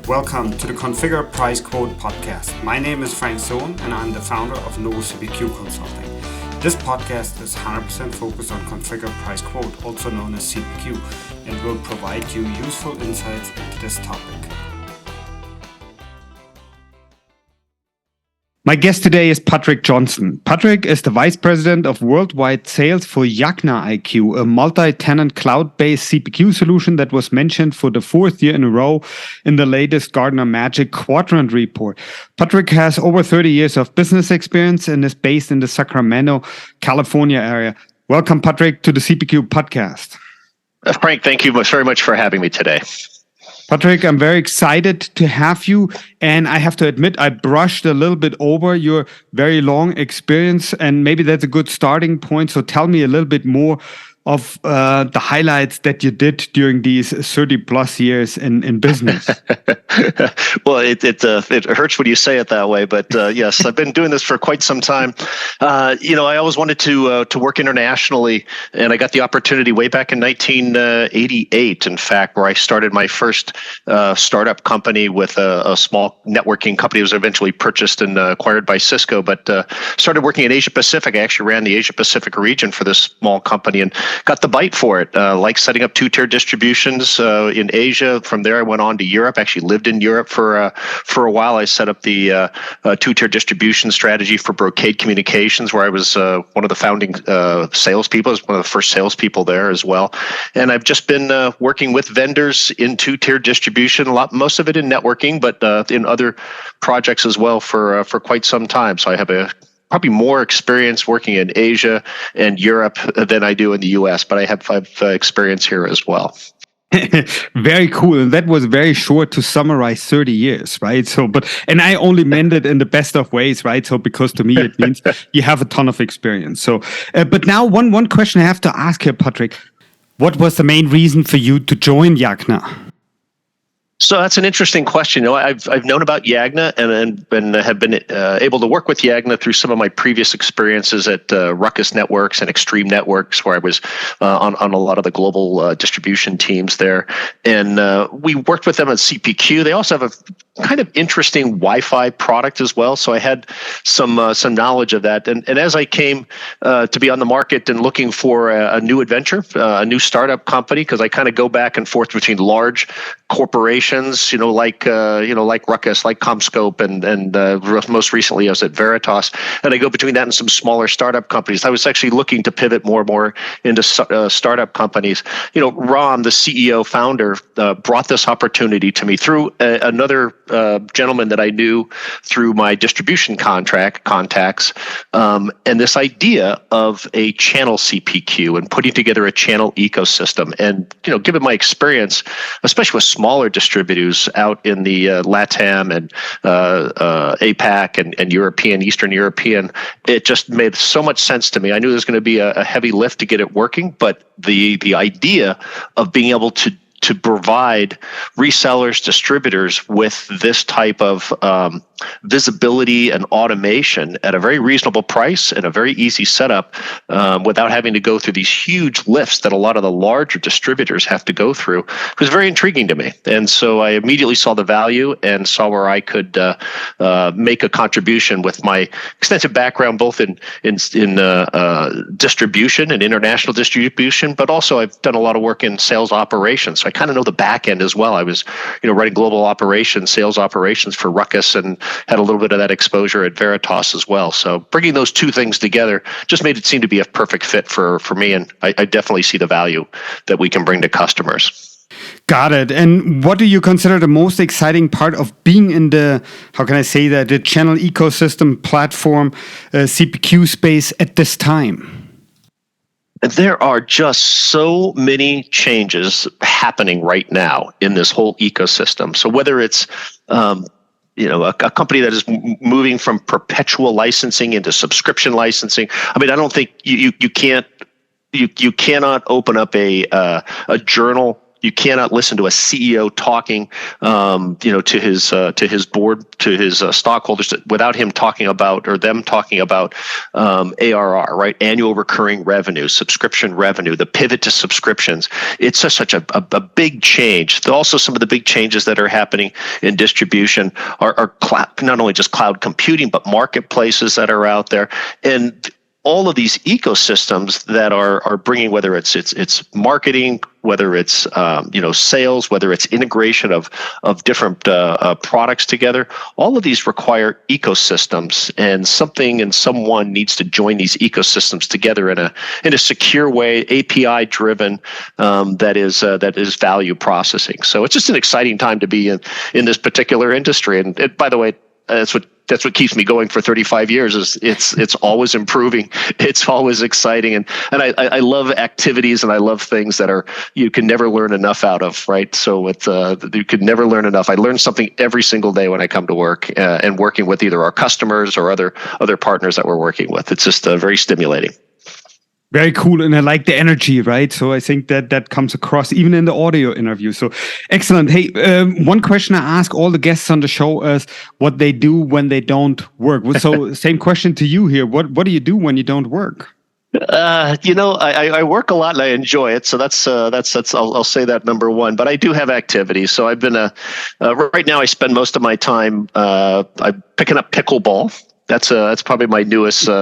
Welcome to the Configure Price Quote podcast. My name is Frank Sohn and I'm the founder of Novo CPQ Consulting. This podcast is 100% focused on Configure Price Quote, also known as CPQ, and will provide you useful insights into this topic. My guest today is Patrick Johnston. Patrick is the Vice President of Worldwide Sales for Yagna IQ, a multi-tenant cloud-based CPQ solution that was mentioned for the fourth year in a row in the latest Gartner Magic Quadrant report. Patrick has over 30 years of business experience and is based in the Sacramento, California area. Welcome, Patrick, to the CPQ podcast. Frank, thank you very much for having me today. Patrick, I'm very excited to have you. And I have to admit, I brushed a little bit over your very long experience, and maybe that's a good starting point. So tell me a little bit more of the highlights that you did during these 30 plus years in business. Well, it hurts when you say it that way, but yes, I've been doing this for quite some time. I always wanted to work internationally, and I got the opportunity way back in 1988, in fact, where I started my first startup company with a small networking company. It was eventually purchased and acquired by Cisco, but started working in Asia Pacific. I actually ran the Asia Pacific region for this small company and got the bite for it, like setting up two-tier distributions in Asia. From there, I went on to Europe, actually lived in Europe for a while. I set up the two-tier distribution strategy for Brocade Communications, where I was one of the founding salespeople. I was one of the first salespeople there as well. And I've just been working with vendors in two-tier distribution, most of it in networking, but in other projects as well for quite some time. So I have probably more experience working in Asia and Europe than I do in the US, but I have experience here as well. Very cool. And that was very short to summarize 30 years, right? And I only meant it in the best of ways, right? So because to me, it means you have a ton of experience. So, but now one question I have to ask here, Patrick, what was the main reason for you to join Yagna? So that's an interesting question. I've known about Yagna and have been able to work with Yagna through some of my previous experiences at Ruckus Networks and Extreme Networks, where I was on a lot of the global distribution teams there. And we worked with them at CPQ. They also have a kind of interesting Wi-Fi product as well. So I had some knowledge of that. And as I came to be on the market and looking for a new adventure, a new startup company, because I kind of go back and forth between large corporations, like Ruckus, like CommScope, and most recently I was at Veritas, and I go between that and some smaller startup companies. I was actually looking to pivot more and more into startup companies. Ron, the CEO founder, brought this opportunity to me through another gentleman that I knew through my distribution contacts, and this idea of a channel CPQ and putting together a channel ecosystem. And given my experience, especially with smaller distributors out in the LATAM and APAC and Eastern European, it just made so much sense to me. I knew there was going to be a heavy lift to get it working, but the idea of being able to provide resellers, distributors with this type of visibility and automation at a very reasonable price and a very easy setup without having to go through these huge lifts that a lot of the larger distributors have to go through was very intriguing to me. And so I immediately saw the value and saw where I could make a contribution with my extensive background, both in distribution and international distribution, but also I've done a lot of work in sales operations. So I kind of know the back end as well. I was, running global operations, sales operations for Ruckus, and had a little bit of that exposure at Veritas as well. So bringing those two things together just made it seem to be a perfect fit for me. And I definitely see the value that we can bring to customers. Got it. And what do you consider the most exciting part of being in the channel ecosystem platform CPQ space at this time? There are just so many changes happening right now in this whole ecosystem. So whether it's a company that is moving from perpetual licensing into subscription licensing, I don't think you cannot open up a journal You cannot listen to a CEO talking, to his board, to his stockholders, without him talking about, or them talking about, ARR, right? Annual recurring revenue, subscription revenue, the pivot to subscriptions. It's such a big change. Also, some of the big changes that are happening in distribution are cloud, not only just cloud computing, but marketplaces that are out there, and all of these ecosystems that are bringing, whether it's marketing, whether it's sales, whether it's integration of different products together. All of these require ecosystems, and someone needs to join these ecosystems together in a secure way, API driven, that is value processing. So it's just an exciting time to be in this particular industry. And by the way, that's what keeps me going for 35 years. Is it's always improving. It's always exciting, and I love activities, and I love things that you can never learn enough out of, right? So you could never learn enough. I learn something every single day when I come to work, and working with either our customers or other partners that we're working with. It's just very stimulating. Very cool. And I like the energy, right? So I think that comes across even in the audio interview. So excellent. Hey, one question I ask all the guests on the show is what they do when they don't work. So same question to you here. What do you do when you don't work? I work a lot and I enjoy it. So that's I'll say that number one, but I do have activities. So I've been right now I spend most of my time I'm picking up pickleball. That's probably my newest thing.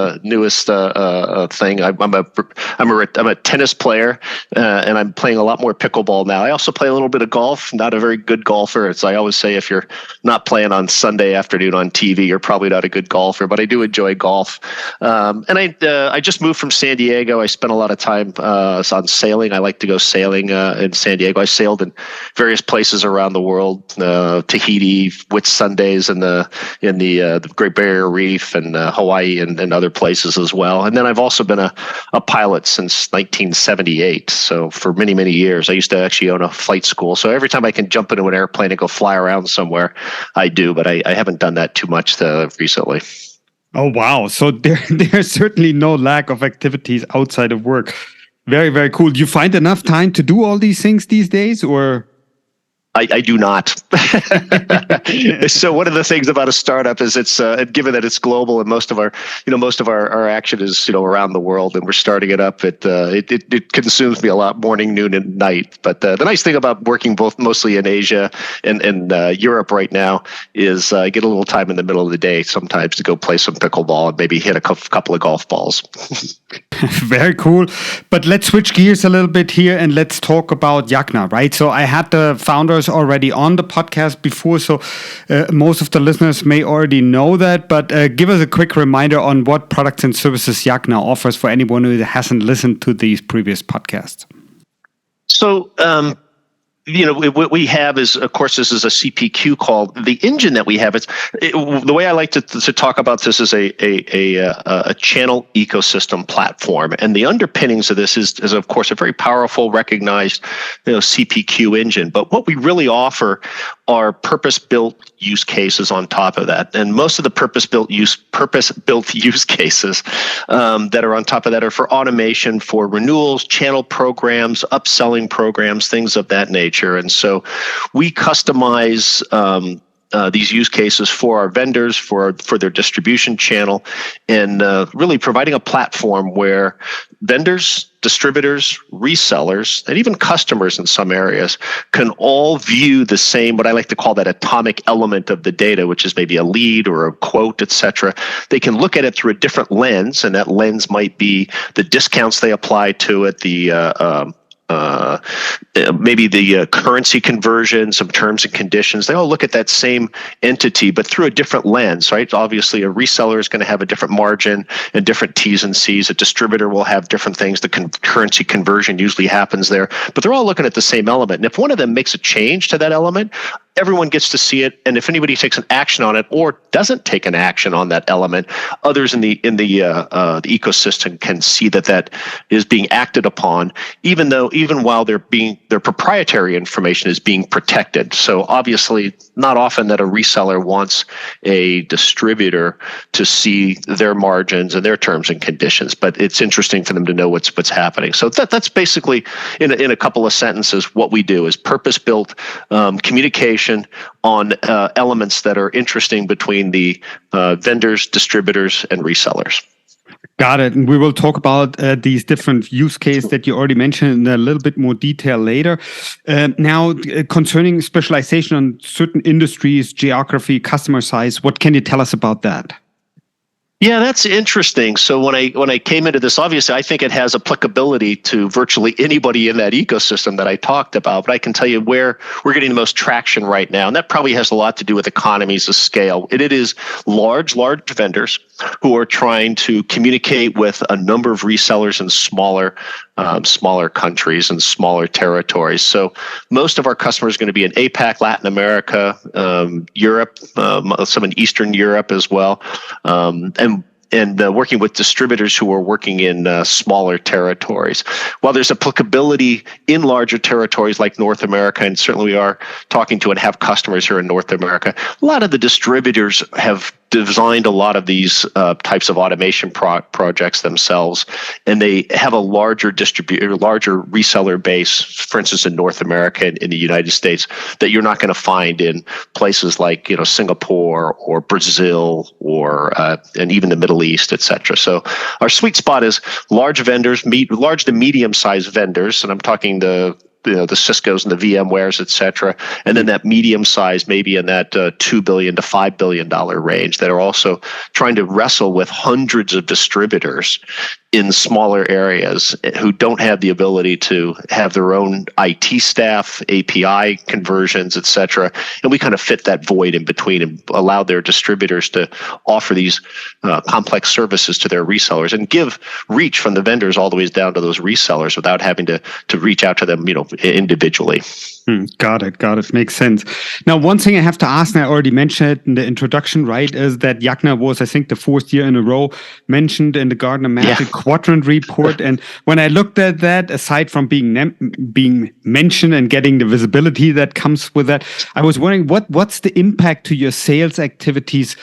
I'm a tennis player, and I'm playing a lot more pickleball now. I also play a little bit of golf. Not a very good golfer. As I always say, if you're not playing on Sunday afternoon on TV, you're probably not a good golfer. But I do enjoy golf. And I just moved from San Diego. I spent a lot of time on sailing. I like to go sailing in San Diego. I sailed in various places around the world, Tahiti, Whitsundays, in the Great Barrier Reef, and Hawaii, and other places as well. And then I've also been a pilot since 1978. So for many, many years, I used to actually own a flight school. So every time I can jump into an airplane and go fly around somewhere, I do. But I haven't done that too much recently. Oh, wow. So there's certainly no lack of activities outside of work. Very, very cool. Do you find enough time to do all these things these days, or? I do not. So one of the things about a startup is it's given that it's global, and most of our action is around the world, and we're starting it up. It consumes me a lot, morning, noon, and night. But the nice thing about working mostly in Asia and Europe right now is I get a little time in the middle of the day sometimes to go play some pickleball and maybe hit a couple of golf balls. Very cool. But let's switch gears a little bit here and let's talk about Yagna, right? So I had the founders already on the podcast before, so most of the listeners may already know that, but give us a quick reminder on what products and services Yagna offers for anyone who hasn't listened to these previous podcasts. So, what we have is, of course, this is a CPQ call. The engine that we have, the way I like to talk about this is a channel ecosystem platform, and the underpinnings of this is of course a very powerful, recognized CPQ engine. But what we really offer are purpose-built use cases on top of that, and most of the purpose-built use cases that are on top of that are for automation, for renewals, channel programs, upselling programs, things of that nature. And so we customize these use cases for our vendors, for their distribution channel, and really providing a platform where vendors, distributors, resellers, and even customers in some areas can all view the same, what I like to call that atomic element of the data, which is maybe a lead or a quote, etc. They can look at it through a different lens, and that lens might be the discounts they apply to it, maybe the currency conversion, some terms and conditions. They all look at that same entity, but through a different lens, right? Obviously, a reseller is going to have a different margin and different T's and C's. A distributor will have different things. The currency conversion usually happens there, but they're all looking at the same element. And if one of them makes a change to that element, everyone gets to see it, and if anybody takes an action on it or doesn't take an action on that element, others in the ecosystem can see that is being acted upon, even while they're being their proprietary information is being protected. So obviously, not often that a reseller wants a distributor to see their margins and their terms and conditions, but it's interesting for them to know what's happening. So that's basically, in a couple of sentences, what we do is purpose-built communication on elements that are interesting between the vendors, distributors, and resellers. Got it. And we will talk about these different use cases that you already mentioned in a little bit more detail later. Now, concerning specialization on certain industries, geography, customer size, what can you tell us about that? Yeah, that's interesting. So when I came into this, obviously, I think it has applicability to virtually anybody in that ecosystem that I talked about. But I can tell you where we're getting the most traction right now, and that probably has a lot to do with economies of scale. It is large vendors who are trying to communicate with a number of resellers in smaller countries and smaller territories. So most of our customers are going to be in APAC, Latin America, Europe, some in Eastern Europe as well, and working with distributors who are working in smaller territories. While there's applicability in larger territories like North America, and certainly we are talking to and have customers here in North America, a lot of the distributors have designed a lot of these types of automation projects themselves, and they have a larger reseller base, for instance, in North America and in the United States, that you're not going to find in places like Singapore or Brazil or and even the Middle East, et cetera. So our sweet spot is large vendors, large to medium-sized vendors, and I'm talking the Ciscos and the VMwares, et cetera, and then that medium size, maybe in that $2 billion to $5 billion range, that are also trying to wrestle with hundreds of distributors in smaller areas who don't have the ability to have their own IT staff, API conversions, et cetera. And we kind of fit that void in between and allow their distributors to offer these complex services to their resellers and give reach from the vendors all the way down to those resellers without having to reach out to them, individually. Got it. Makes sense. Now, one thing I have to ask, and I already mentioned it in the introduction, right, is that Yagna was, I think, the fourth year in a row mentioned in the Gartner MQ Quadrant report. And when I looked at that, aside from being mentioned and getting the visibility that comes with that, I was wondering what's the impact to your sales activities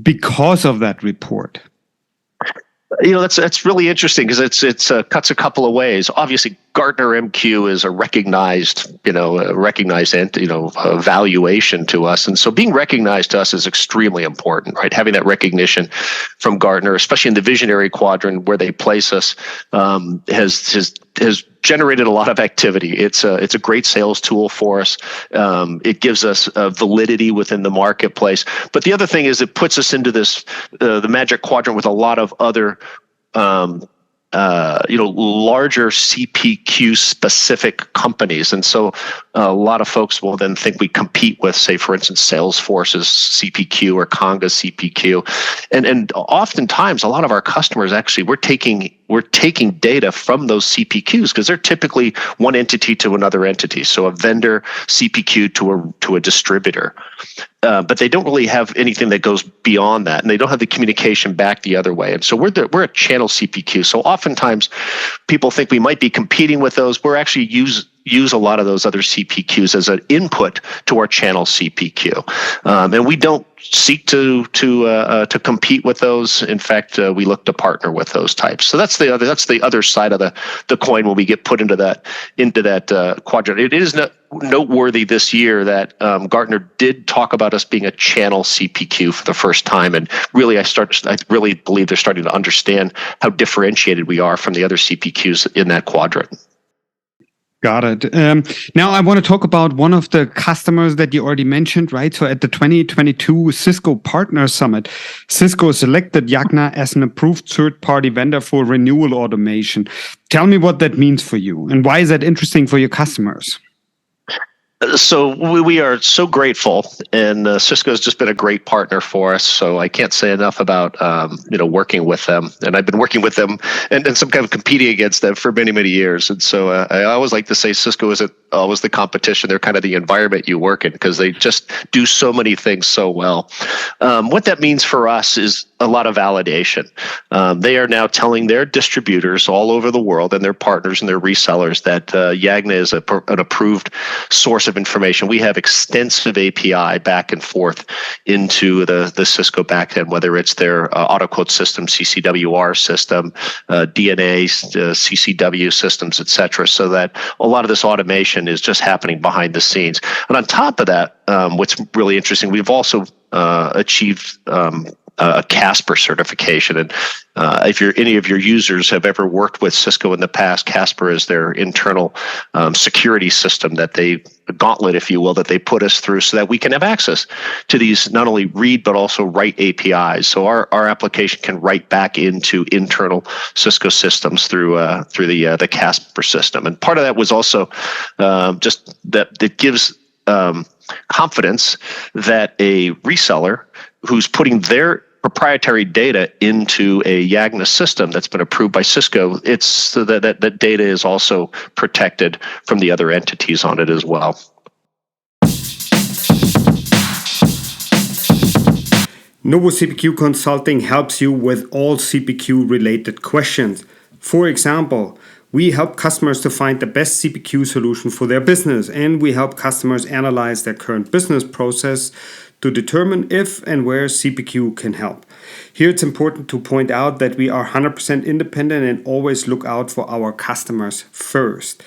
because of that report? That's really interesting because it's cuts a couple of ways. Obviously, Gartner MQ is a recognized valuation to us, and so being recognized to us is extremely important, right? Having that recognition from Gartner, especially in the visionary quadrant where they place us, has generated a lot of activity. It's a great sales tool for us. It gives us validity within the marketplace. But the other thing is it puts us into this the Magic Quadrant with a lot of other larger CPQ specific companies. And so a lot of folks will then think we compete with, say, for instance, Salesforce's CPQ or Conga's CPQ. And oftentimes a lot of our customers actually, we're taking data from those CPQs because they're typically one entity to another entity. So a vendor CPQ to a distributor. But they don't really have anything that goes beyond that, and they don't have the communication back the other way. And so we're a channel CPQ. So oftentimes people think we might be competing with those. We're actually use a lot of those other CPQs as an input to our channel CPQ, and we don't seek to compete with those. In fact, we look to partner with those types. So that's the other side of the coin when we get put into that quadrant. It is noteworthy this year that Gartner did talk about us being a channel CPQ for the first time, and really, I really believe they're starting to understand how differentiated we are from the other CPQs in that quadrant. Got it. Now I want to talk about one of the customers that you already mentioned, right? So at the 2022 Cisco Partner Summit, Cisco selected Yagna as an approved third-party vendor for renewal automation. Tell me what that means for you and why is that interesting for your customers? So we are so grateful, and Cisco has just been a great partner for us. So I can't say enough about working with them, and I've been working with them and some kind of competing against them for many years. And so I always like to say Cisco isn't always the competition; they're kind of the environment you work in because they just do so many things so well. What that means for us is a lot of validation. They are now telling their distributors all over the world and their partners and their resellers that Yagna is an approved source of information. We have extensive API back and forth into the Cisco backend, whether it's their autoquote system, CCWR system, DNA, CCW systems, et cetera, so that a lot of this automation is just happening behind the scenes. And on top of that, what's really interesting, we've also achieved a Casper certification. And if any of your users have ever worked with Cisco in the past, Casper is their internal security system a gauntlet, if you will, that they put us through so that we can have access to these not only read but also write APIs. So our application can write back into internal Cisco systems through the Casper system. And part of that was also just that it gives confidence that a reseller who's putting their proprietary data into a Yagna system that's been approved by Cisco, it's so that data is also protected from the other entities on it as well. Novo CPQ Consulting helps you with all CPQ related questions. For example, we help customers to find the best CPQ solution for their business, and we help customers analyze their current business process to determine if and where CPQ can help. Here it's important to point out that we are 100% independent and always look out for our customers first.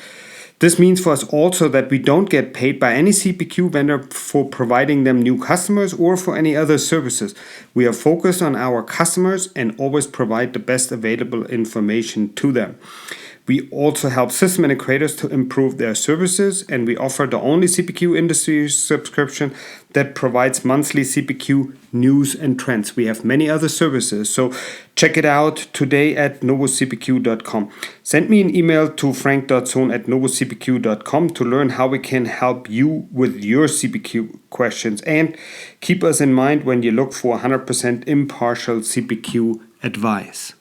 This means for us also that we don't get paid by any CPQ vendor for providing them new customers or for any other services. We are focused on our customers and always provide the best available information to them. We also help system integrators to improve their services, and we offer the only CPQ industry subscription that provides monthly CPQ news and trends. We have many other services, so check it out today at novocpq.com. Send me an email to frank.sohn@novocpq.com to learn how we can help you with your CPQ questions, and keep us in mind when you look for 100% impartial CPQ advice.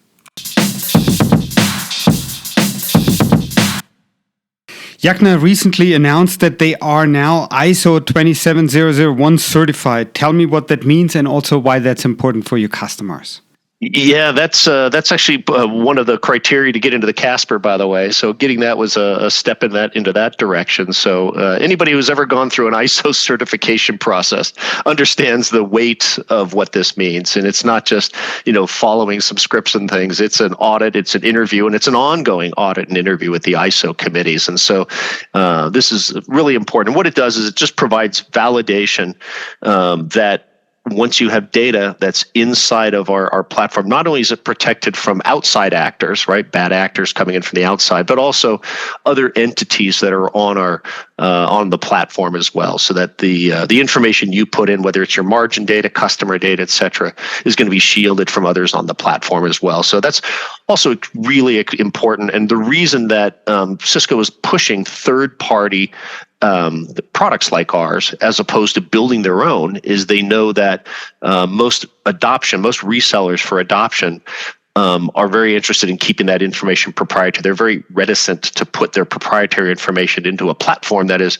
Yagna recently announced that they are now ISO 27001 certified. Tell me what that means and also why that's important for your customers. Yeah, that's actually one of the criteria to get into the Casper, by the way. So getting that was a step into that direction. So anybody who's ever gone through an ISO certification process understands the weight of what this means. And it's not just following some scripts and things. It's an audit, it's an interview, and it's an ongoing audit and interview with the ISO committees. And so this is really important. What it does is it just provides validation that once you have data that's inside of our platform, not only is it protected from outside actors, right, bad actors coming in from the outside, but also other entities that are on the platform as well, so that the information you put in, whether it's your margin data, customer data, et cetera, is going to be shielded from others on the platform as well. So that's also really important. And the reason that Cisco is pushing third-party the products like ours, as opposed to building their own, is they know that most resellers for adoption are very interested in keeping that information proprietary. They're very reticent to put their proprietary information into a platform that is,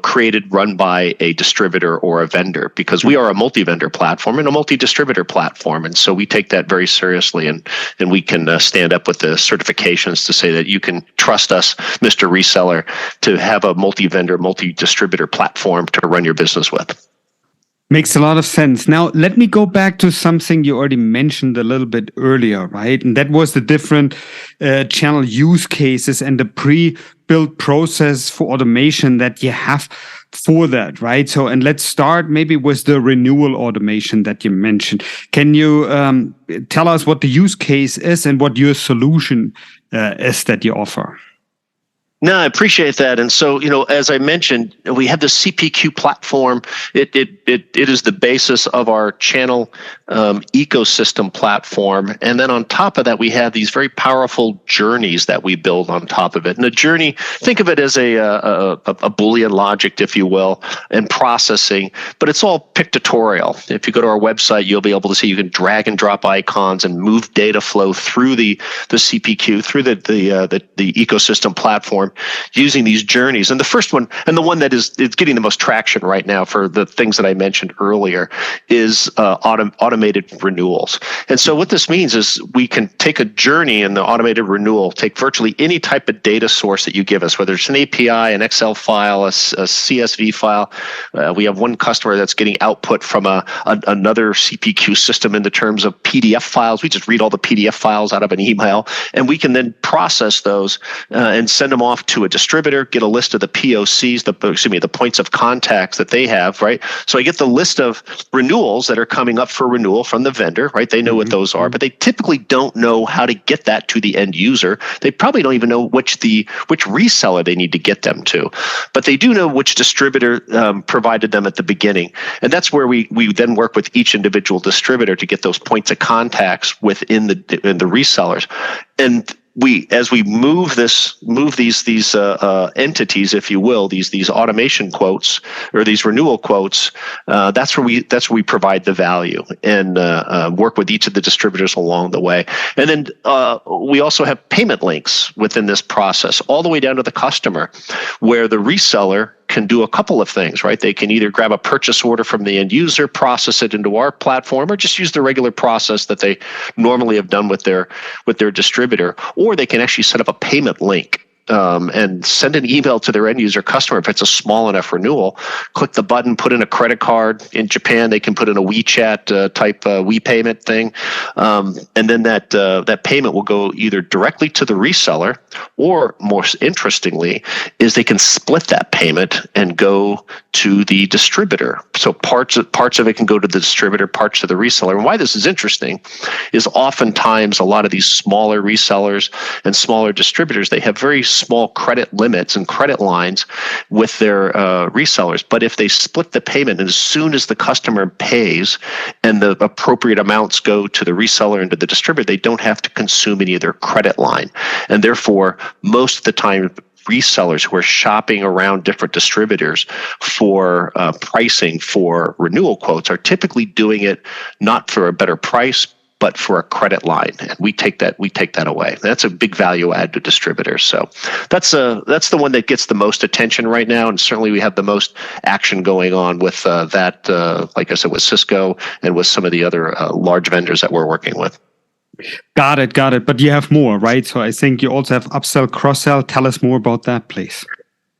created, run by a distributor or a vendor, because we are a multi-vendor platform and a multi-distributor platform. And so we take that very seriously, and we can stand up with the certifications to say that you can trust us, Mr. Reseller, to have a multi-vendor, multi-distributor platform to run your business with. Makes a lot of sense. Now, let me go back to something you already mentioned a little bit earlier, right? And that was the different channel use cases and the pre-built process for automation that you have for that, right? So, and let's start maybe with the renewal automation that you mentioned. Can you tell us what the use case is and what your solution is that you offer? No, I appreciate that. And so, as I mentioned, we have the CPQ platform. It is the basis of our channel ecosystem platform. And then on top of that, we have these very powerful journeys that we build on top of it. And a journey, think of it as a Boolean logic, if you will, and processing, but it's all pictorial. If you go to our website, you'll be able to see you can drag and drop icons and move data flow through the CPQ, through the ecosystem platform, using these journeys. And the first one, and the one that is getting the most traction right now for the things that I mentioned earlier, is automated renewals. And so what this means is we can take a journey in the automated renewal, take virtually any type of data source that you give us, whether it's an API, an Excel file, a CSV file. We have one customer that's getting output from another CPQ system in the terms of PDF files. We just read all the PDF files out of an email, and we can then process those and send them off to a distributor, get a list of the POCs, the points of contacts that they have, right? So I get the list of renewals that are coming up for renewal from the vendor, right? They know what those are, but they typically don't know how to get that to the end user. They probably don't even know which reseller they need to get them to, but they do know which distributor provided them at the beginning. And that's where we then work with each individual distributor to get those points of contacts within the resellers. And as we move these entities, if you will, these automation quotes or these renewal quotes, that's where we provide the value and work with each of the distributors along the way. And then we also have payment links within this process, all the way down to the customer, where the reseller can do a couple of things, right? They can either grab a purchase order from the end user, process it into our platform, or just use the regular process that they normally have done with their distributor, or they can actually set up a payment link and send an email to their end user customer. If it's a small enough renewal, click the button, put in a credit card. In Japan, they can put in a WeChat type WePayment thing, and then that payment will go either directly to the reseller, or more interestingly, is they can split that payment and go to the distributor. So parts of it can go to the distributor, parts to the reseller. And why this is interesting is oftentimes a lot of these smaller resellers and smaller distributors, they have very small credit limits and credit lines with their resellers. But if they split the payment, and as soon as the customer pays and the appropriate amounts go to the reseller and to the distributor, they don't have to consume any of their credit line. And therefore, most of the time, resellers who are shopping around different distributors for pricing for renewal quotes are typically doing it not for a better price, but for a credit line, and we take that away. That's a big value add to distributors. So that's the one that gets the most attention right now, and certainly we have the most action going on with that. Like I said, with Cisco and with some of the other large vendors that we're working with. Got it. But you have more, right? So I think you also have upsell, cross-sell. Tell us more about that, please.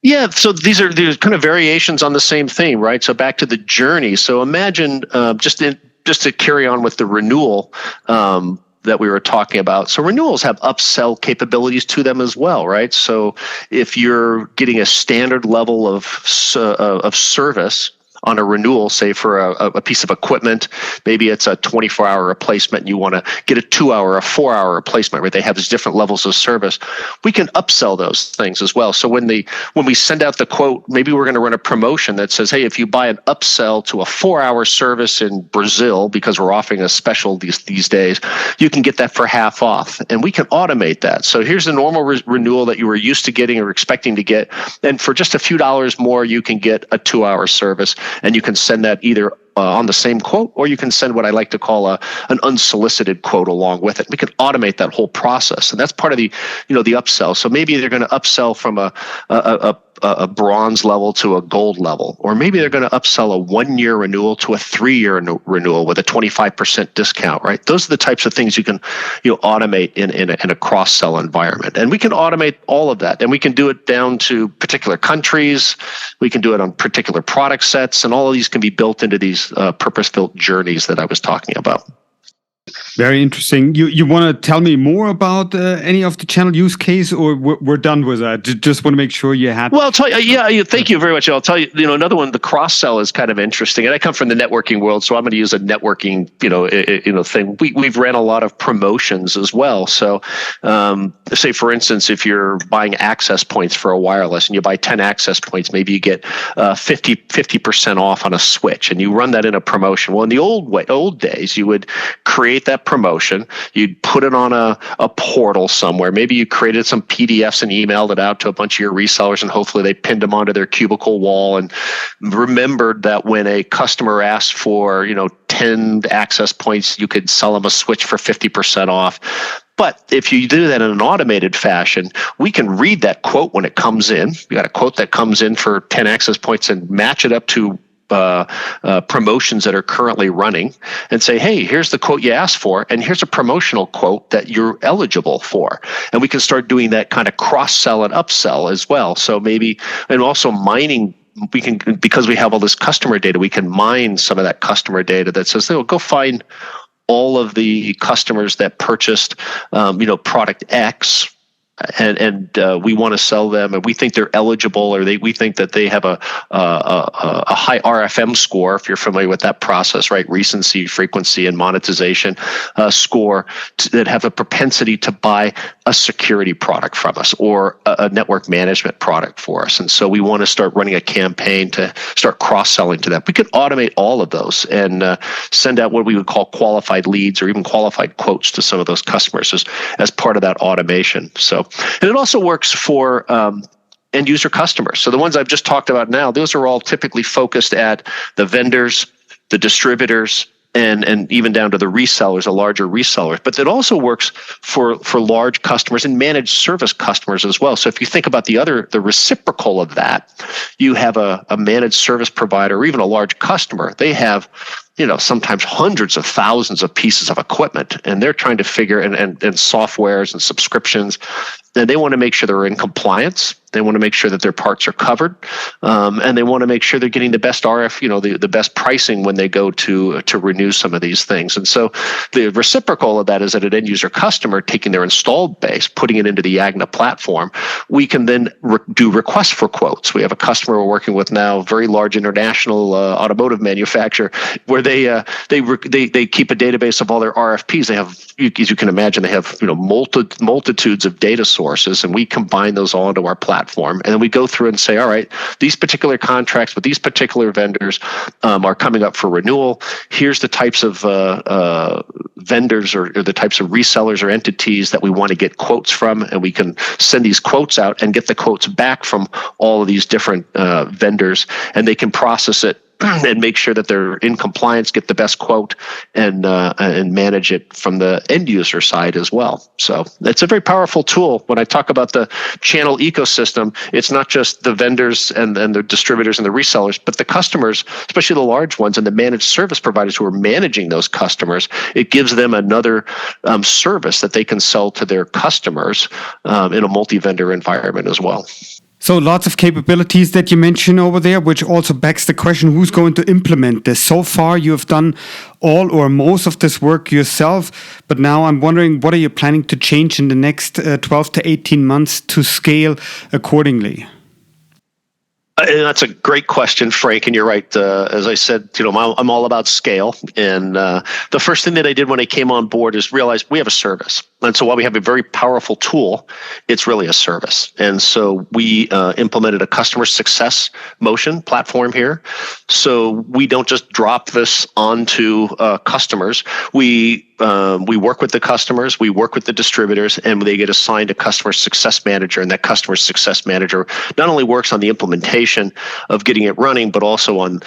Yeah, so these are kind of variations on the same theme, right? So back to the journey. So imagine just to carry on with the renewal that we were talking about. So renewals have upsell capabilities to them as well, right? So if you're getting a standard level of service on a renewal, say for a piece of equipment, maybe it's a 24-hour replacement and you want to get a 2-hour, a 4-hour replacement, where they have these different levels of service. We can upsell those things as well. So when we send out the quote, maybe we're going to run a promotion that says, hey, if you buy an upsell to a 4-hour service in Brazil, because we're offering a special these days, you can get that for half off. And we can automate that. So here's the normal renewal that you were used to getting or expecting to get. And for just a few dollars more, you can get a 2-hour service. And you can send that either on the same quote, or you can send what I like to call an unsolicited quote along with it. We can automate that whole process, and that's part of the upsell. So maybe they're going to upsell from a bronze level to a gold level, or maybe they're going to upsell a 1-year renewal to a 3-year renewal with a 25% discount. Right? Those are the types of things you can automate in a cross-sell environment, and we can automate all of that, and we can do it down to particular countries. We can do it on particular product sets, and all of these can be built into these purpose-built journeys that I was talking about. Very interesting. You want to tell me more about any of the channel use case, or we're done with that? Just want to make sure you had. Well, I'll tell you. Thank you very much. I'll tell you. Another one. The cross sell is kind of interesting, and I come from the networking world, so I'm going to use a networking, thing. We've ran a lot of promotions as well. So, say for instance, if you're buying access points for a wireless, and you buy 10 access points, maybe you get 50% off on a switch, and you run that in a promotion. Well, in the old days, you would create that promotion, you'd put it on a portal somewhere. Maybe you created some PDFs and emailed it out to a bunch of your resellers, and hopefully they pinned them onto their cubicle wall and remembered that when a customer asked for 10 access points, you could sell them a switch for 50% off. But if you do that in an automated fashion, we can read that quote when it comes in. You got a quote that comes in for 10 access points and match it up to promotions that are currently running and say, hey, here's the quote you asked for, and here's a promotional quote that you're eligible for. And we can start doing that kind of cross-sell and upsell as well. So maybe, and also mining, we can, because we have all this customer data, we can mine some of that customer data that says, oh, go find all of the customers that purchased, product X, and we want to sell them, and we think they're eligible, or we think that they have a high RFM score. If you're familiar with that process, right? Recency, frequency, and monetization score that have a propensity to buy a security product from us or a network management product for us. And so we want to start running a campaign to start cross-selling to them. We could automate all of those and send out what we would call qualified leads or even qualified quotes to some of those customers as part of that automation. So. And it also works for end user customers. So the ones I've just talked about now, those are all typically focused at the vendors, the distributors, and even down to the resellers, the larger resellers. But it also works for large customers and managed service customers as well. So if you think about the reciprocal of that, you have a managed service provider or even a large customer. They have sometimes hundreds of thousands of pieces of equipment, and they're trying to figure and softwares and subscriptions, and they want to make sure they're in compliance. They want to make sure that their parts are covered, and they want to make sure they're getting the best the best pricing when they go to renew some of these things. And so the reciprocal of that is that an end user customer taking their installed base, putting it into the Yagna platform, we can then do requests for quotes. We have a customer we're working with now, very large international automotive manufacturer, where they keep a database of all their RFPs. They have, as you can imagine, they have multitudes of data sources, and we combine those all into our platform. And then we go through and say, all right, these particular contracts with these particular vendors are coming up for renewal. Here's the types of vendors or the types of resellers or entities that we want to get quotes from, and we can send these quotes out and get the quotes back from all of these different vendors, and they can process it and make sure that they're in compliance, get the best quote, and manage it from the end user side as well. So it's a very powerful tool. When I talk about the channel ecosystem, it's not just the vendors and the distributors and the resellers, but the customers, especially the large ones and the managed service providers who are managing those customers. It gives them another service that they can sell to their customers in a multi-vendor environment as well. So lots of capabilities that you mentioned over there, which also begs the question, who's going to implement this? So far, you have done all or most of this work yourself, but now I'm wondering, what are you planning to change in the next 12 to 18 months to scale accordingly? That's a great question, Frank, and you're right. As I said, I'm all about scale. And the first thing that I did when I came on board is realize we have a service. And so while we have a very powerful tool, it's really a service. And so we implemented a customer success motion platform here. So we don't just drop this onto customers. We work with the customers, we work with the distributors, and they get assigned a customer success manager. And that customer success manager not only works on the implementation of getting it running, but also on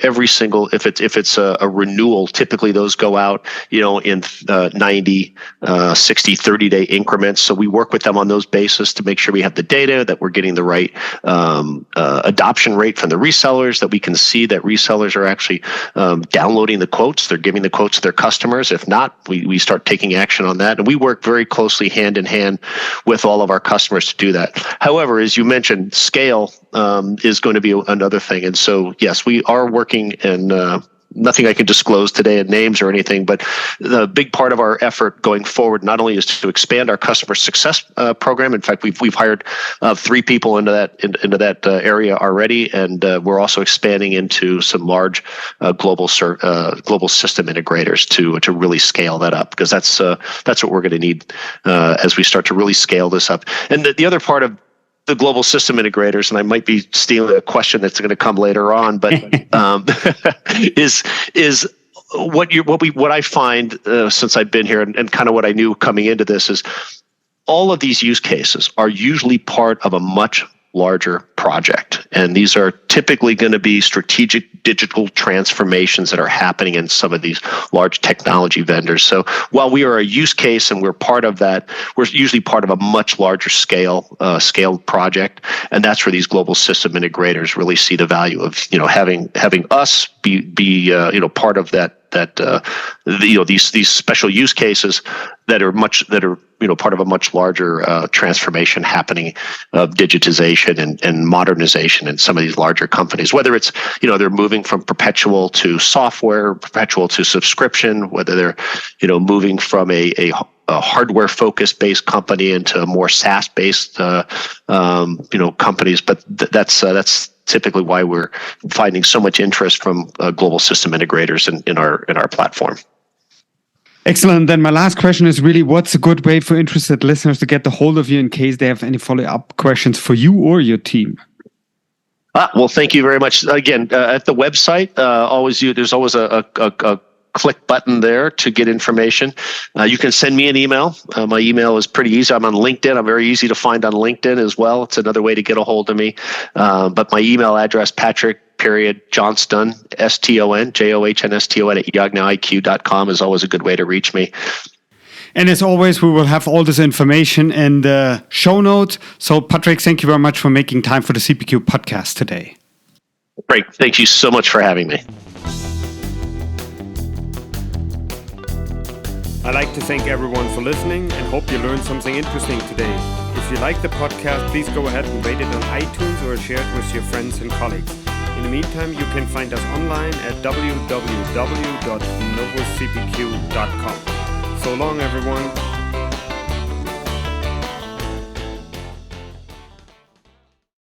every single, if it's a renewal, typically those go out in 90, 60, 30-day increments. So we work with them on those bases to make sure we have the data, that we're getting the right adoption rate from the resellers, that we can see that resellers are actually downloading the quotes, they're giving the quotes to their customers. If not, we start taking action on that. And we work very closely hand in hand with all of our customers to do that. However, as you mentioned, scale is going to be another thing. And so, yes, we are working and nothing I can disclose today in names or anything, but the big part of our effort going forward not only is to expand our customer success program. In fact, we've hired 3 people into that area already, and we're also expanding into some large global system integrators to really scale that up, because that's what we're going to need as we start to really scale this up. And the other part of the global system integrators, and I might be stealing a question that's going to come later on, but is what I find since I've been here, and kind of what I knew coming into this, is all of these use cases are usually part of a much larger project, and these are typically going to be strategic digital transformations that are happening in some of these large technology vendors. So while we are a use case and we're part of that, we're usually part of a much larger scaled project, and that's where these global system integrators really see the value of having us be part of these special use cases that are part of a much larger transformation happening of digitization and modernization in some of these larger companies, whether it's they're moving from perpetual to software, perpetual to subscription, whether they're moving from a hardware focused based company into more SaaS based companies. But that's typically why we're finding so much interest from global system integrators in our platform. Excellent. Then my last question is really, what's a good way for interested listeners to get a hold of you in case they have any follow-up questions for you or your team? Well, thank you very much. Again, at the website, there's always a click button there to get information. You can send me an email. My email is pretty easy. I'm on LinkedIn. I'm very easy to find on LinkedIn as well. It's another way to get a hold of me. But my email address, Patrick.Johnston, STON, at YagnaIQ.com is always a good way to reach me. And as always, we will have all this information in the show notes. So Patrick, thank you very much for making time for the CPQ podcast today. Great. Thank you so much for having me. I'd like to thank everyone for listening and hope you learned something interesting today. If you like the podcast, please go ahead and rate it on iTunes or share it with your friends and colleagues. In the meantime, you can find us online at www.novocpq.com. So long, everyone.